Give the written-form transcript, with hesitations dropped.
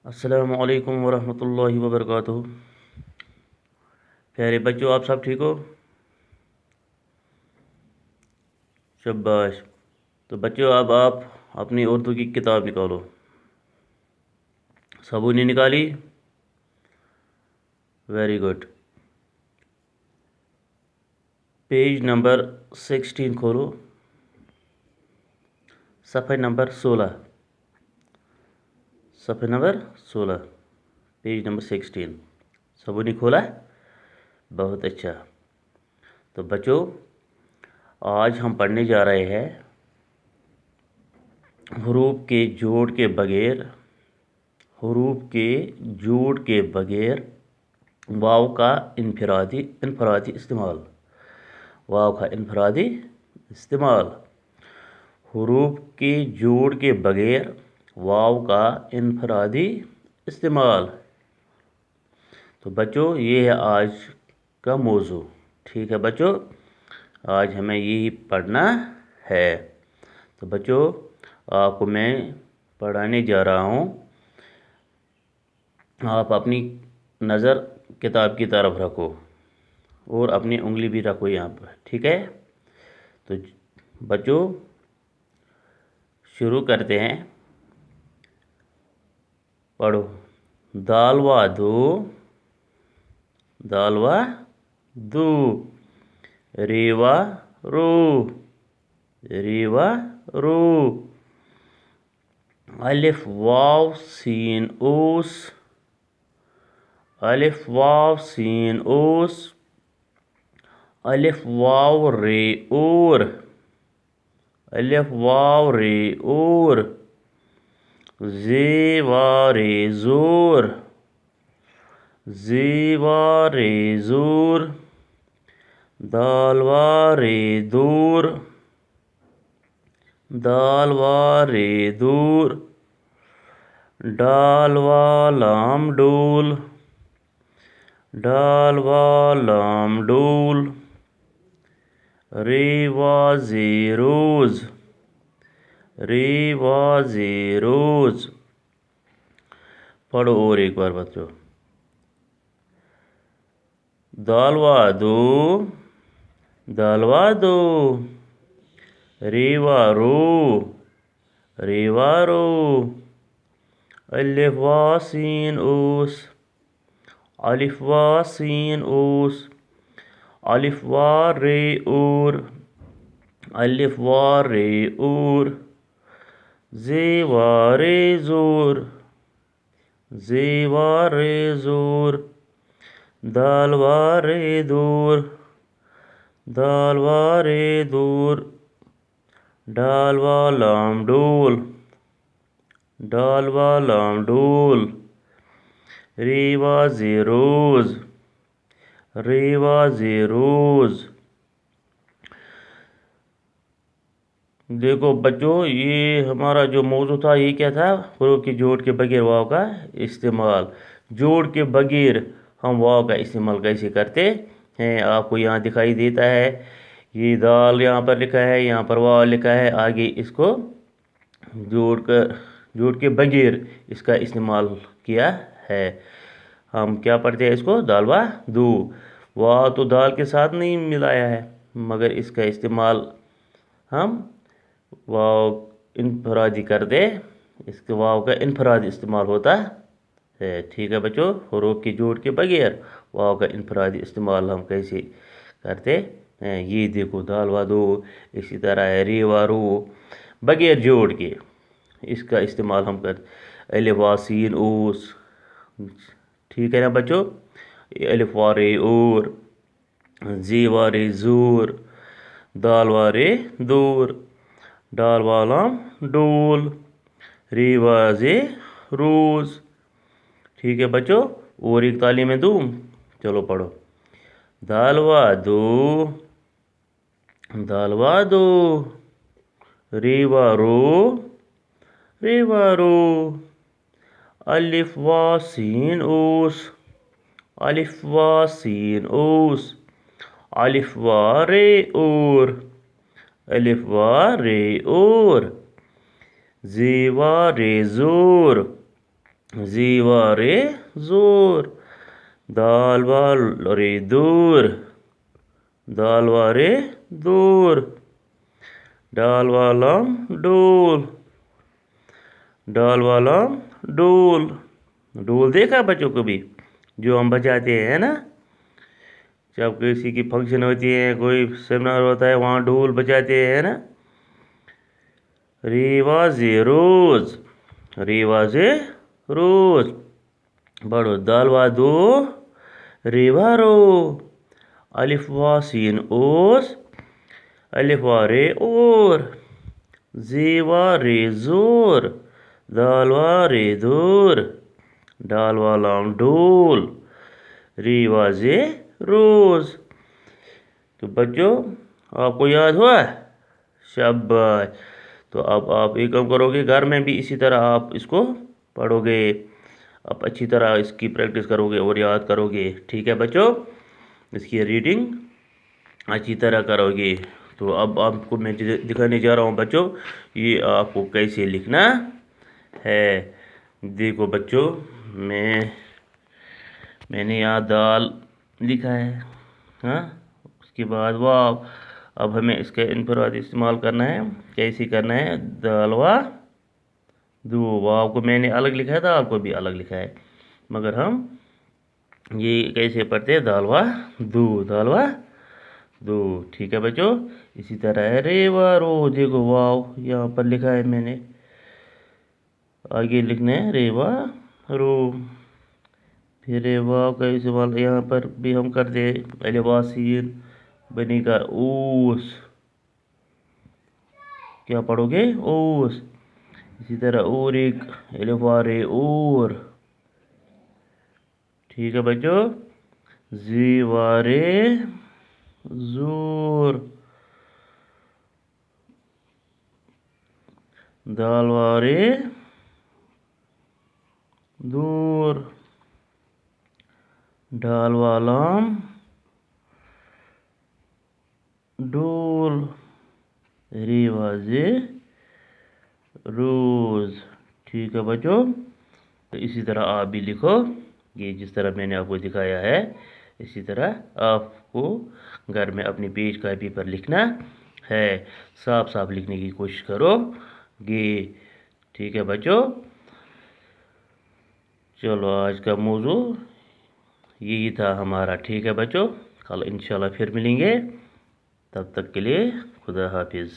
السلام علیکم ورحمۃ اللہ وبرکاتہ۔ پیارے بچوں، آپ سب ٹھیک ہو؟ شاباش۔ تو بچوں، اب آپ اپنی اردو کی کتاب نکالو۔ سبوں نے نکالی؟ Very good. پیج نمبر 16 کھولو، صفحہ نمبر 16، صفحہ نمبر 16، پیج نمبر 16۔ سبوں نے کھولا؟ بہت اچھا۔ تو بچوں، آج ہم پڑھنے جا رہے ہیں حروف کے جوڑ کے بغیر، حروف کے جوڑ کے بغیر واو کا انفرادی استعمال، واو کا انفرادی استعمال، حروف کے جوڑ کے بغیر واو کا انفرادی استعمال۔ تو بچوں، یہ ہے آج کا موضوع، ٹھیک ہے بچوں؟ آج ہمیں یہی پڑھنا ہے۔ تو بچوں، آپ کو میں پڑھانے جا رہا ہوں، آپ اپنی نظر کتاب کی طرف رکھو اور اپنی انگلی بھی رکھو یہاں پر، ٹھیک ہے؟ تو بچوں، شروع کرتے ہیں۔ پڑھو۔ دالوا دو، دالوا دو، ریوا رو، ریوا رو، الف واو سین اوس، الف واو سین اوس، الف واو رے اور، الف واو رے اور، زی وا رے زور، زی وا رے زور، دال وا رے دور، دال وا رے دور، ڈال وا لام ڈول، ڈال وا لام ڈول، رے وا زے روز، رے وا زے روز۔ پڑھو اور ایک بار بچوں۔ دالوا دو، دالوا دو، ریوا رو، ریوا رو، الف وا سین اوس، الف وا سین اوس، الف وا رے اور، الف وا رے اور، زی وا رے زور، زی وا رے زور، دال وا رے دور، دال وا رے دور، ڈال وا لام ڈول، ڈال وا لام ڈول، رے وا زے روز، رے وا زے روز۔ دیکھو بچوں، یہ ہمارا جو موضوع تھا یہ کیا تھا؟ حروف کے جوڑ کے بغیر واو کا استعمال۔ جوڑ کے بغیر ہم واو کا استعمال کیسے کرتے ہیں؟ آپ کو یہاں دکھائی دیتا ہے، یہ دال یہاں پر لکھا ہے، یہاں پر واو لکھا ہے، آگے اس کو جوڑ کے بغیر اس کا استعمال کیا ہے۔ ہم کیا پڑھتے ہیں اس کو؟ دالوا دو۔ واو تو دال کے ساتھ نہیں ملایا ہے، مگر اس کا استعمال ہم واو انفرادی کر دے، اس کے واو کا انفرادی استعمال ہوتا ہے، ٹھیک ہے بچوں؟ حروف کے جوڑ کے بغیر واو کا انفرادی استعمال ہم کیسے کرتے ہیں؟ یہ دیکھو، دالوا دو، اسی طرح ہے ریوا رو، بغیر جوڑ کے اس کا استعمال ہم کرتے۔ الف وا سین اوس، ٹھیک ہے نا بچوں؟ الف وا رے اور، زی وا رے زور، دال وا رے دور، ڈال وا لام ڈول، رے وا زے روز، ٹھیک ہے بچوں؟ اور ایک تعلیم میں دوں، چلو پڑھو۔ دالوا دو، دالوا دو، ریوا رو، ریوا رو، الف وا سین اوس، الف وا سین اوس، الف وا رے اور، الف وا رے اور، زی وا رے زور، زیوارے زور، دال والے دور، دال وارے دور، ڈال والام ڈول، ڈال والام ڈول۔ ڈول دیکھا بچوں کو بھی جو ہم بجاتے ہیں نا، جب کسی کی فنکشن ہوتی ہے، کوئی سیمینار ہوتا ہے، وہاں ڈول بجاتے ہیں نا۔ ریواز روز، ریواز روز، بڑھو دال وا دو، ریوا رو، الف وا سین اوس، الف وا رے اور، زیوا رے زور، دال وا رے دور، ڈال والام ڈول، ریواز روز۔ تو بچوں آپ کو یاد ہوا؟ شاباش۔ تو اب آپ ایک کام کرو گے، گھر میں بھی اسی طرح آپ اس کو پڑھو گے، آپ اچھی طرح اس کی پریکٹس کرو گے اور یاد کرو گے، ٹھیک ہے بچوں؟ اس کی ریڈنگ اچھی طرح کرو گے۔ تو اب آپ کو میں دکھانے جا رہا ہوں بچوں، یہ آپ کو کیسے لکھنا ہے۔ دیکھو بچوں، میں نے یہاں دال لکھا ہے، ہاں، اس کے بعد واو۔ اب ہمیں اس کا انفراد استعمال کرنا ہے، کیسے کرنا ہے؟ دال وا دو، واو کو میں نے الگ لکھا ہے، دال کو بھی الگ لکھا ہے، مگر ہم یہ کیسے پڑھتے ہیں؟ دال وا دو، دال وا دو، ٹھیک ہے بچوں؟ اسی طرح ہے ریوا رو، دیکھو واو یہاں پر لکھا ہے میں نے، آگے لکھنا ہے ریوا رو۔ پھر واو کا استعمال یہاں پر بھی ہم کرتے ہیں، الف وا سین بنے گا اوس، کیا پڑھو گے؟ اوس۔ اسی طرح اور ایک الف وا رے اور، ٹھیک ہے بچوں؟ زیوارے زور، دال وارے دور، ڈال والام ڈول، ریواز روز، ٹھیک ہے بچوں؟ تو اسی طرح آپ بھی لکھو، یہ جس طرح میں نے آپ کو دکھایا ہے، اسی طرح آپ کو گھر میں اپنی پیج کاپی پر لکھنا ہے، صاف صاف لکھنے کی کوشش کرو گے، ٹھیک ہے بچوں؟ چلو آج کا موضوع یہی تھا ہمارا، ٹھیک ہے بچوں؟ کل انشاءاللہ پھر ملیں گے، تب تک کے لیے خدا حافظ۔